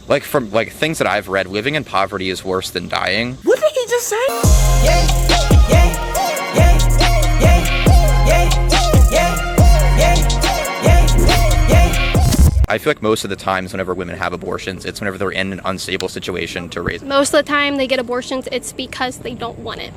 Like, from, like, things that I've read, living in poverty is worse than dying. What did he just say? I feel like most of the times whenever women have abortions, it's whenever they're in an unstable situation to raise. Most of the time they get abortions, it's because they don't want it.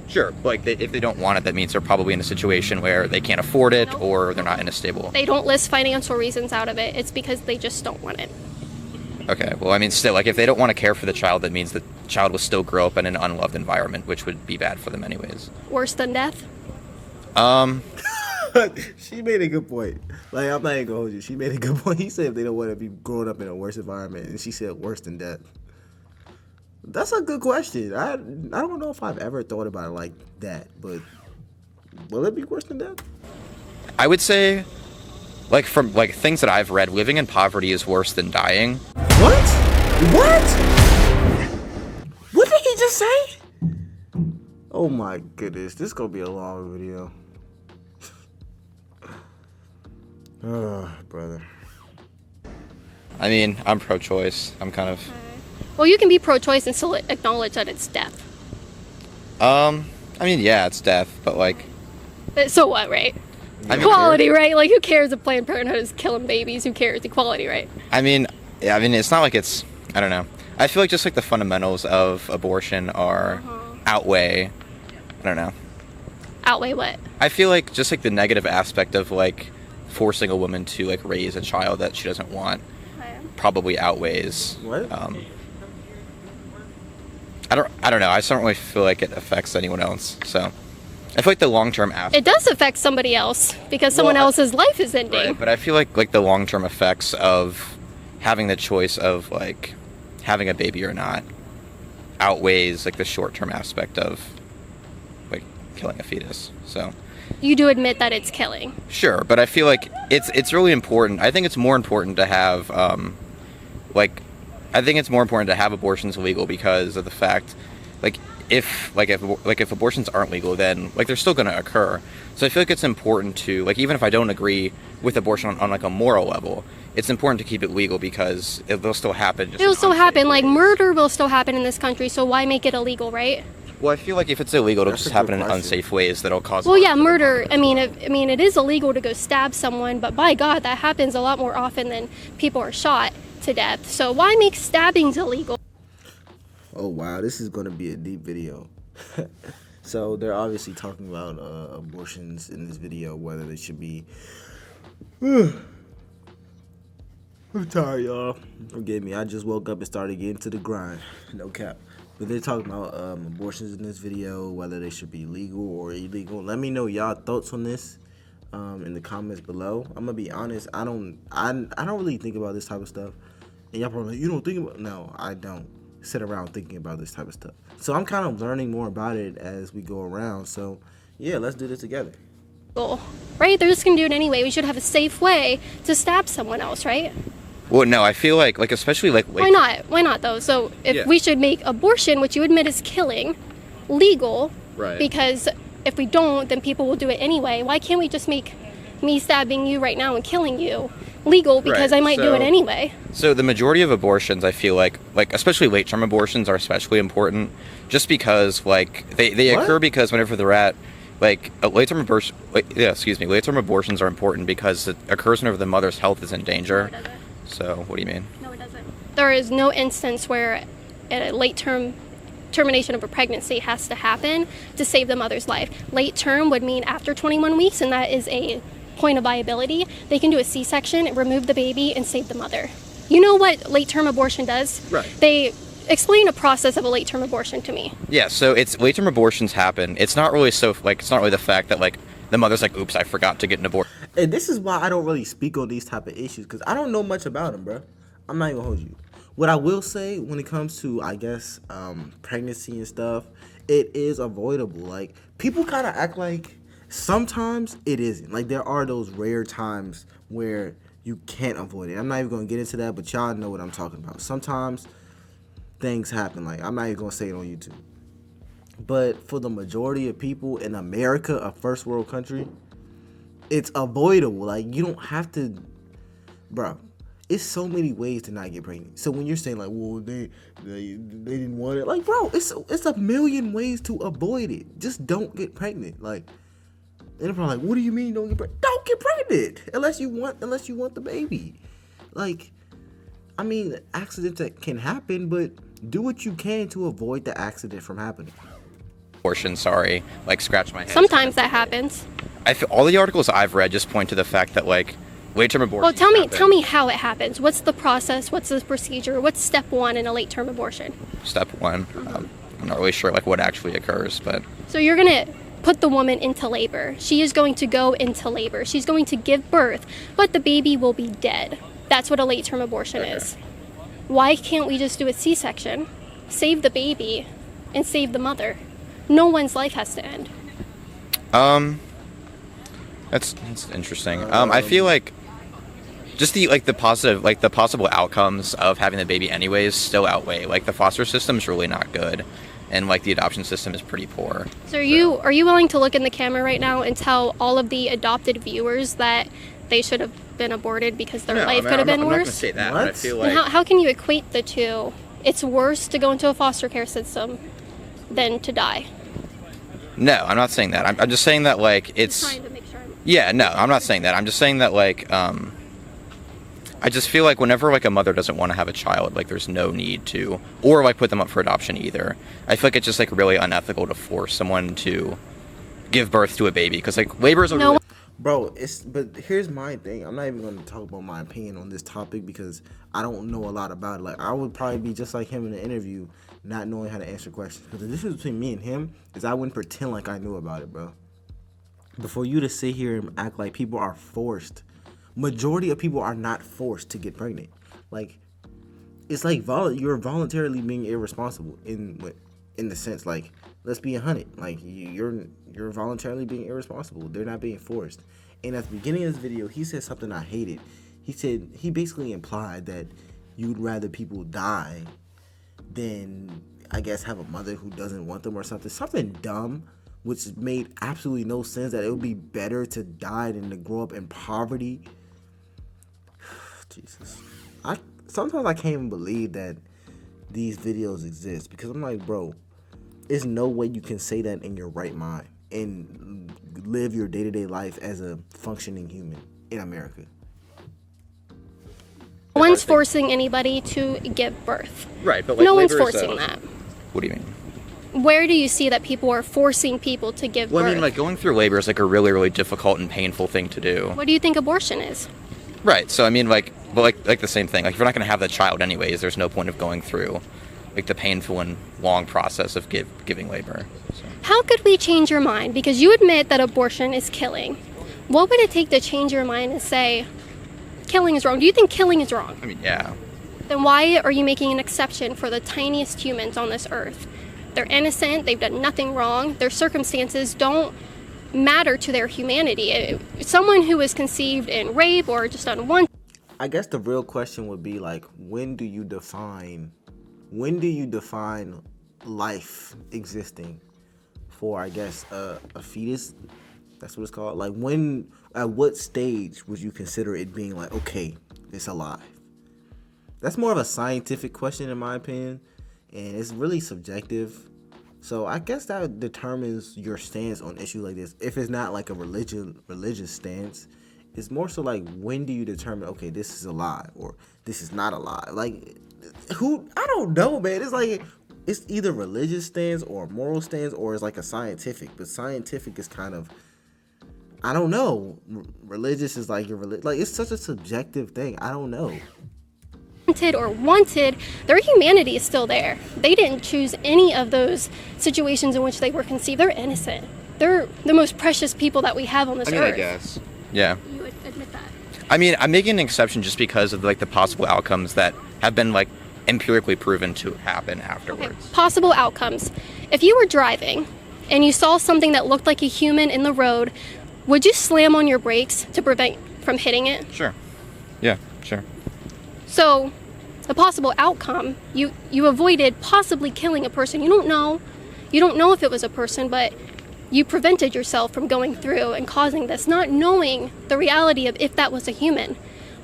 Sure, like, if they don't want it, that means they're probably in a situation where they can't afford it, Nope. or they're not in a stable. They don't list financial reasons out of it. It's because they just don't want it. Okay, well, I mean, still, like, if they don't want to care for the child, that means the child will still grow up in an unloved environment, which would be bad for them anyways. Worse than death? She made a good point. Like, I'm not even gonna hold you. She made a good point. He said if they don't want to be growing up in a worse environment, and she said worse than death. That's a good question. I don't know if I've ever thought about it like that, but will it be worse than death? I would say, like, from, like, things that I've read, living in poverty is worse than dying. What? What? What did he just say? Oh my goodness, this is gonna be a long video. Oh, brother. I mean, I'm pro-choice. I'm kind of... Well, you can be pro-choice and still acknowledge that it's death. I mean, yeah, it's death, but, like... But so what, right? I mean, Equality, right? Like, who cares if Planned Parenthood is killing babies? Who cares? Equality, right? I mean, yeah, I mean, it's not like it's... I don't know. I feel like just, like, the fundamentals of abortion are... outweigh... I don't know. Outweigh what? I feel like just, like, the negative aspect of, like, forcing a woman to, like, raise a child that she doesn't want probably outweighs... What? I don't know. I just don't really feel like it affects anyone else. So I feel like the long-term aspect... It does affect somebody else because someone else's life is ending. Right, but I feel like the long-term effects of having the choice of, like, having a baby or not outweighs, like, the short-term aspect of, like, killing a fetus. So You do admit that it's killing. sure, but I feel like it's really important. I think it's more important to have I think it's more important to have abortions legal because of the fact, if abortions aren't legal, then, like, they're still going to occur. So I feel like it's important to, like, even if I don't agree with abortion on like, a moral level, it's important to keep it legal because they'll still happen. It'll still happen. Like, murder will still happen in this country, so why make it illegal, right? Well, I feel like if it's illegal, it'll That's just a good happen in question. unsafe ways that'll cause... Well, yeah, murder. I mean, it is illegal to go stab someone, but by God, that happens a lot more often than people are shot to death. So why make stabbings illegal? Oh wow, this is gonna be a deep video. So they're obviously talking about abortions in this video, whether they should be. I'm tired, y'all. Forgive me. I just woke up and started getting to the grind. No cap. But they're talking about abortions in this video, whether they should be legal or illegal. Let me know y'all thoughts on this in the comments below. I'm gonna be honest. I don't really think about this type of stuff. And y'all probably like, you don't think about... No, I don't sit around thinking about this type of stuff. So I'm kind of learning more about it as we go around. So yeah, let's do this together. Right? They're just gonna do it anyway. We should have a safe way to stab someone else, right? Well, no, I feel like especially, like... Why not? Why not, though? So if we should make abortion, which you admit is killing, legal, Right. because if we don't, then people will do it anyway. Why can't we just make me stabbing you right now and killing you legal because Right, I might do it anyway? So the majority of abortions, I feel like especially late-term abortions are especially important just because, like, they occur because whenever they're at, like, late-term abortions are important because it occurs whenever the mother's health is in danger. No, it doesn't. So, what do you mean? No, it doesn't. There is no instance where a late-term termination of a pregnancy has to happen to save the mother's life. Late term would mean after 21 weeks, and that is a point of viability. They can do a C-section, remove the baby, and save the mother. You know what late-term abortion does? Right. They explain a process of a late-term abortion to me. Yeah, so it's late-term abortions happen. It's not really it's not really the fact that, like, the mother's like, oops, I forgot to get an abortion. And this is why I don't really speak on these type of issues, because I don't know much about them, bro. I'm not even gonna hold you. What I will say when it comes to, I guess, pregnancy and stuff, it is avoidable. Like, people kind of act like sometimes it isn't. Like, there are those rare times where you can't avoid it. I'm not even gonna get into that, but y'all know what I'm talking about. Sometimes things happen. Like, I'm not even gonna say it on YouTube. But for the majority of people in America, a first world country, it's avoidable. Like, you don't have to, bro. it's so many ways to not get pregnant. So when you're saying like, well, they didn't want it, like, bro, it's a million ways to avoid it. Just don't get pregnant. Like, and they're probably like, what do you mean don't get pregnant? Don't get pregnant unless you want the baby. Like, I mean, accidents that can happen, but do what you can to avoid the accident from happening. Abortion, sorry, like scratch my head. Sometimes that happens. I feel all the articles I've read just point to the fact that like late-term abortion. Well, tell me how it happens. What's the process? What's the procedure? What's step one in a late-term abortion? Step one. I'm not really sure like what actually occurs, but So you're gonna put the woman into labor. She is going to go into labor. She's going to give birth, but the baby will be dead. That's what a late-term abortion is. Why can't we just do a C-section, save the baby, and save the mother? No one's life has to end. that's interesting. I feel like just the possible outcomes of having the baby anyways still outweigh. Like the foster system is really not good, and like the adoption system is pretty poor. So are you willing to look in the camera right now and tell all of the adopted viewers that they should have been aborted because their life could have been I'm not gonna worse? say that, What? but I feel And like how can you equate the two? It's worse to go into a foster care system than to die. no, I'm not saying that. I'm just saying that like it's Trying to make sure. yeah, no, I'm not saying that. I'm just saying that like I just feel like whenever like a mother doesn't want to have a child, like there's no need to, or like put them up for adoption either. I feel like it's just like really unethical to force someone to give birth to a baby because like labor is a No. really Bro, but here's my thing. I'm not even going to talk about my opinion on this topic because I don't know a lot about it. Like, I would probably be just like him in the interview, not knowing how to answer questions. Because the difference between me and him is I wouldn't pretend like I knew about it, bro. But for you to sit here and act like people are forced, majority of people are not forced to get pregnant. Like, it's like you're voluntarily being irresponsible in the sense, like, let's be 100. Like, you're voluntarily being irresponsible. They're not being forced. And at the beginning of this video, he said something I hated. He basically implied that you'd rather people die than, I guess, have a mother who doesn't want them or something. Something dumb, which made absolutely no sense, that it would be better to die than to grow up in poverty. Jesus. Sometimes I can't even believe that these videos exist because I'm like, bro, there's no way you can say that in your right mind and live your day-to-day life as a functioning human in America. No one's forcing anybody to give birth. right, but like No one's labor is, forcing that. What do you mean? Where do you see that people are forcing people to give Well, birth? I mean, like going through labor is like a really, really difficult and painful thing to do. What do you think abortion is? Right. So I mean, like the same thing. Like if you're not going to have that child anyways, there's no point of going through like the painful and long process of giving labor. So. How could we change your mind? Because you admit that abortion is killing. What would it take to change your mind and say killing is wrong? Do you think killing is wrong? I mean, yeah. Then why are you making an exception for the tiniest humans on this earth? They're innocent, they've done nothing wrong, their circumstances don't matter to their humanity. Someone who is conceived in rape or just done one. I guess the real question would be like, when do you define life existing for, I guess, a fetus? That's what it's called. Like, at what stage would you consider it being like, okay, it's alive? That's more of a scientific question in my opinion, and it's really subjective. So I guess that determines your stance on issues like this. If it's not like a religious stance, it's more so like, when do you determine, okay, this is alive or this is not alive? Like, I don't know, man. It's like, it's either religious stance or moral stance or it's like a scientific. But scientific is kind of, I don't know. Religious is like like, it's such a subjective thing. I don't know. Wanted, their humanity is still there. They didn't choose any of those situations in which they were conceived. They're innocent. They're the most precious people that we have on this earth. I guess. Yeah. You would admit that. I mean, I'm making an exception just because of like the possible outcomes that have been like empirically proven to happen afterwards. Okay. Possible outcomes. If you were driving and you saw something that looked like a human in the road, would you slam on your brakes to prevent from hitting it? Sure. Yeah, sure. So, the possible outcome, you avoided possibly killing a person. You don't know if it was a person, but you prevented yourself from going through and causing this, not knowing the reality of if that was a human.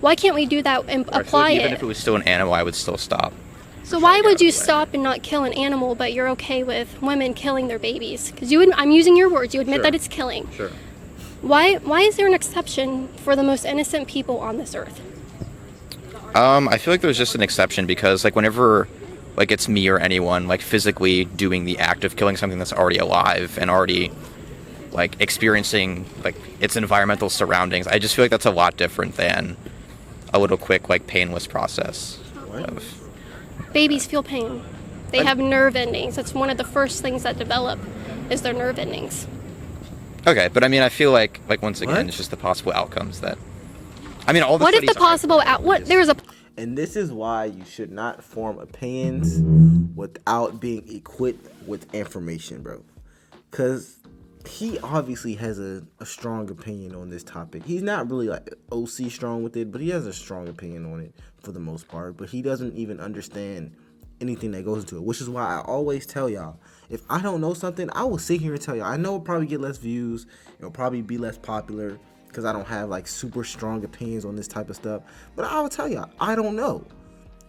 Why can't we do that and Or I feel apply like even it? if it was still an animal, I would still stop. So Try why to get would out you of the way. stop and not kill an animal, but you're okay with women killing their babies? Because I'm using your words. You admit Sure. that it's killing. Sure. Why is there an exception for the most innocent people on this earth? I feel like there's just an exception because, like, whenever, like, it's me or anyone, like, physically doing the act of killing something that's already alive and already, like, experiencing, like, its environmental surroundings, I just feel like that's a lot different than a little quick, like, painless process. Of, Babies feel pain. They have nerve endings. That's one of the first things that develop is their nerve endings. okay, but I mean, I feel like once again, What? it's just the possible outcomes that. I mean, all the What if the studies I've possible read what is- there's a And this is why you should not form opinions without being equipped with information, bro. Because he obviously has a strong opinion on this topic. He's not really like OC strong with it, but he has a strong opinion on it for the most part. But he doesn't even understand anything that goes into it, which is why I always tell y'all, if I don't know something, I will sit here and tell y'all. I know it'll probably get less views, it'll probably be less popular because I don't have like super strong opinions on this type of stuff, but I will tell y'all, I don't know.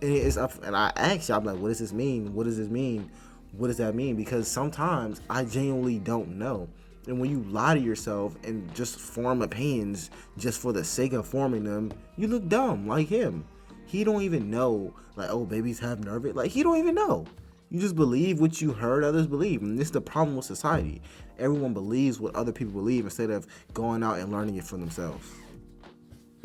And it's up, and I ask y'all, I'm like, what does this mean? What does this mean? What does that mean? Because sometimes I genuinely don't know. And when you lie to yourself and just form opinions just for the sake of forming them, you look dumb like him. He don't even know, like, oh, babies have nerve. Like, he don't even know. You just believe what you heard others believe. And this is the problem with society. Everyone believes what other people believe instead of going out and learning it for themselves.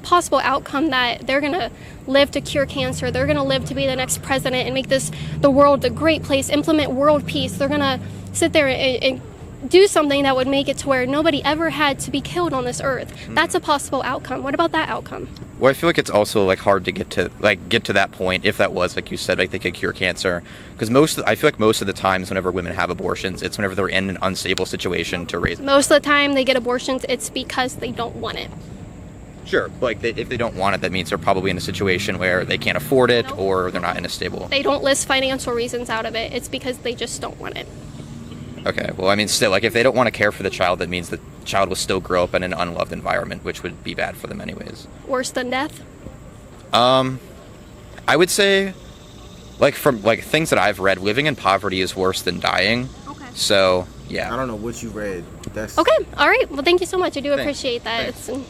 possible outcome that they're going to live to cure cancer, they're going to live to be the next president and make the world a great place, implement world peace. They're going to sit there and do something that would make it to where nobody ever had to be killed on this earth. That's a possible outcome. What about that outcome? Well, I feel like it's also like hard to get to that point if that was, like you said, like they could cure cancer, because I feel like most of the times whenever women have abortions, it's whenever they're in an unstable situation to raise. Most of the time they get abortions, it's because they don't want it. Sure, but like if they don't want it, that means they're probably in a situation where they can't afford it Nope. or they're not in a stable. They don't list financial reasons out of it. It's because they just don't want it. Okay, well, I mean, still, like if they don't want to care for the child, that means the child will still grow up in an unloved environment, which would be bad for them anyways. Worse than death? I would say, like from like things that I've read, living in poverty is worse than dying. Okay. So I yeah. don't know what you read. That's Okay, all right. Well, thank you so much. I do Thanks. appreciate that. Thanks. It's an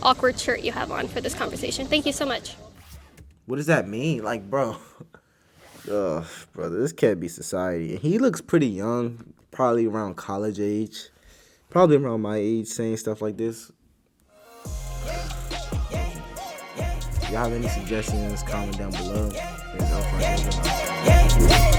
awkward shirt you have on for this conversation. Thank you so much. What does that mean? Like, bro. Ugh, brother, this can't be society. And he looks pretty young, probably around college age. Probably around my age, saying stuff like this. If y'all have any suggestions, comment down below. There's Elf right